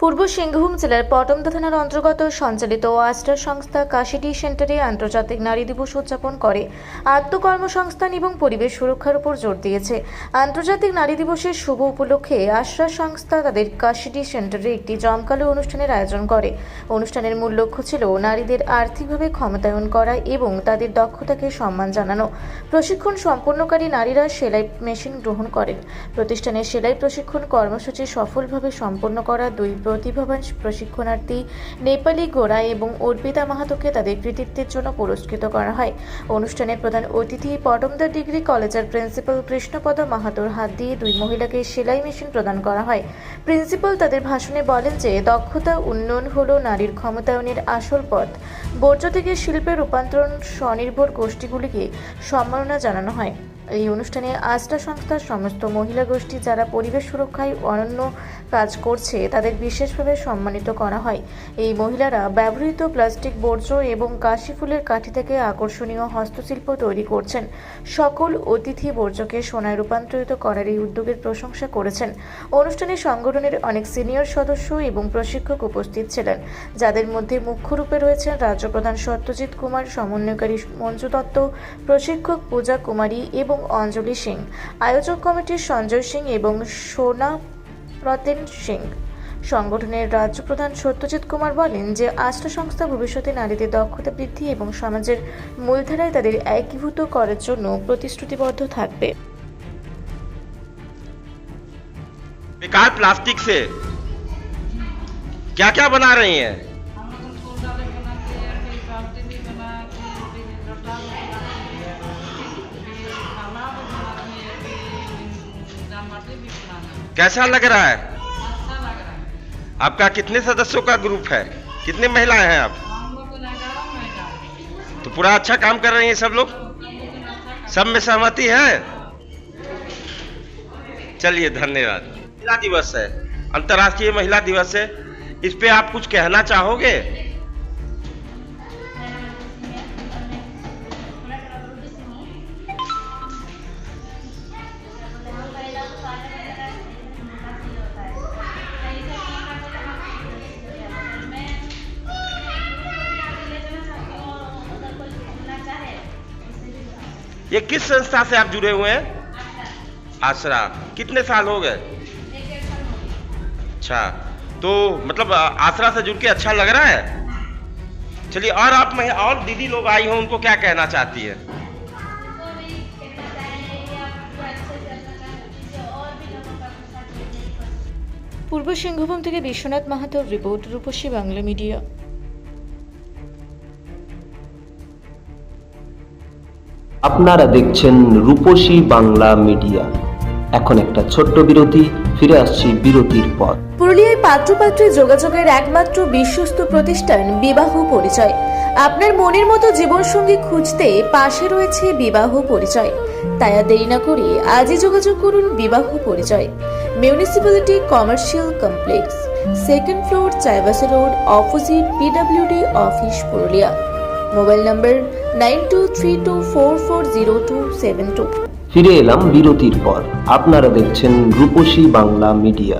পূর্ব সিংভূম জেলার পটমদা থানার অন্তর্গত সঞ্চালিত আশ্রা সংস্থা কাশিডি সেন্টারে আন্তর্জাতিক নারী দিবস উদযাপন করে আত্মকর্মসংস্থান এবং পরিবেশ সুরক্ষার উপর জোর দিয়েছে। আন্তর্জাতিক নারী দিবসের শুভ উপলক্ষে আশ্রা সংস্থা তাদের কাশিডি সেন্টারে একটি জমকালো অনুষ্ঠানের আয়োজন করে। অনুষ্ঠানের মূল লক্ষ্য ছিল নারীদের আর্থিকভাবে ক্ষমতায়ন করা এবং তাদের দক্ষতাকে সম্মান জানানো। প্রশিক্ষণ সম্পন্নকারী নারীরা সেলাই মেশিন গ্রহণ করেন। প্রতিষ্ঠানের সেলাই প্রশিক্ষণ কর্মসূচি সফলভাবে সম্পন্ন করা দুই প্রতিভাবান প্রশিক্ষণার্থী নেপালি গোড়া এবং অর্পিতা মাহাতোকে তাদের কৃতিত্বের জন্য পুরস্কৃত করা হয়। অনুষ্ঠানে প্রধান অতিথি পটমদা ডিগ্রি কলেজের প্রিন্সিপাল কৃষ্ণপদ মাহাতোর হাত দিয়ে দুই মহিলাকে সেলাই মেশিন প্রদান করা হয়। প্রিন্সিপাল তাদের ভাষণে বলেন যে দক্ষতা উন্নয়ন হলো নারীর ক্ষমতায়নের আসল পথ। বর্জ্য থেকে শিল্পে রূপান্তরণ স্বনির্ভর গোষ্ঠীগুলিকে সম্মাননা জানানো হয়। এই অনুষ্ঠানে আশ্রা সংস্থার সমস্ত মহিলা গোষ্ঠী যারা পরিবেশ সুরক্ষায় অনন্য কাজ করছে তাদের বিশেষভাবে সম্মানিত করা হয়। এই মহিলারা ব্যবহৃত প্লাস্টিক বর্জ্য এবং কাশি ফুলের কাঠি থেকে আকর্ষণীয় হস্তশিল্প তৈরি করছেন। সকল অতিথি বর্জ্যকে সোনায় রূপান্তরিত করার এই উদ্যোগের প্রশংসা করেছেন। অনুষ্ঠানে সংগঠনের অনেক সিনিয়র সদস্য এবং প্রশিক্ষক উপস্থিত ছিলেন, যাদের মধ্যে মুখ্য রূপে রয়েছেন রাজ্য প্রধান সত্যজিৎ কুমার, সমন্বয়কারী মঞ্জু দত্ত, প্রশিক্ষক পূজা কুমারী এবং অঞ্জলি সিং, আয়োজক কমিটির সঞ্জয় সিং এবং সোনা রতেন সিং। সংগঠনের রাজ্য প্রধান সত্যজিৎ কুমার বলেন যে আশ্রা সংস্থা ভবিষ্যতে নারীদের দক্ষতা বৃদ্ধি এবং সমাজের মূলধারায় তাদের একীভূত করার জন্য প্রতিশ্রুতিবদ্ধ থাকবে। बेकार प्लास्टिक से क्या क्या बना रही हैं? कैसा लग रहा है? अच्छा लग रहा है। आपका कितने सदस्यों का ग्रुप है? कितने महिलाएं हैं आप? हम लोग को 11 महिला है। तो पूरा अच्छा काम कर रही हैं सब लोग? सब में सहमति है? चलिए, धन्यवाद। महिला दिवस है, अंतर्राष्ट्रीय महिला दिवस है, इस पे आप कुछ कहना चाहोगे? ये किस संस्था से आप जुड़े हुए हैं? आश्रा। कितने साल हो गए? अच्छा, तो मतलब आश्रा से जुड़ के अच्छा लग रहा है। चलिए, और आप और दीदी लोग आई हो, उनको क्या कहना चाहती है? পূর্ব সিংভূম থেকে বিশ্বনাথ মাহাতোর রিপোর্ট, রূপসী বাংলা মিডিয়া। আপনারা দেখছেন রূপসী বাংলা মিডিয়া। এখন একটা ছোট্ট বিরতি, ফিরে আসছি বিরতির পর। পুরুলিয়ায় পাত্রপাত্রী যোগাযোগের একমাত্র বিশ্বস্ত প্রতিষ্ঠান বিবাহ পরিচয়। আপনার মনের মতো জীবনসঙ্গী খুঁজতে পাশে রয়েছে বিবাহ পরিচয়। তাই আর দেরি না করে আজই যোগাযোগ করুন বিবাহ পরিচয়। Municipality commercial complex, 2nd floor, Chaibasa road, opposite PWD office, Purulia. Mobile নম্বর 9232440272। ফিরে এলাম বিরতির পর। আপনারা দেখছেন রূপসী বাংলা মিডিয়া।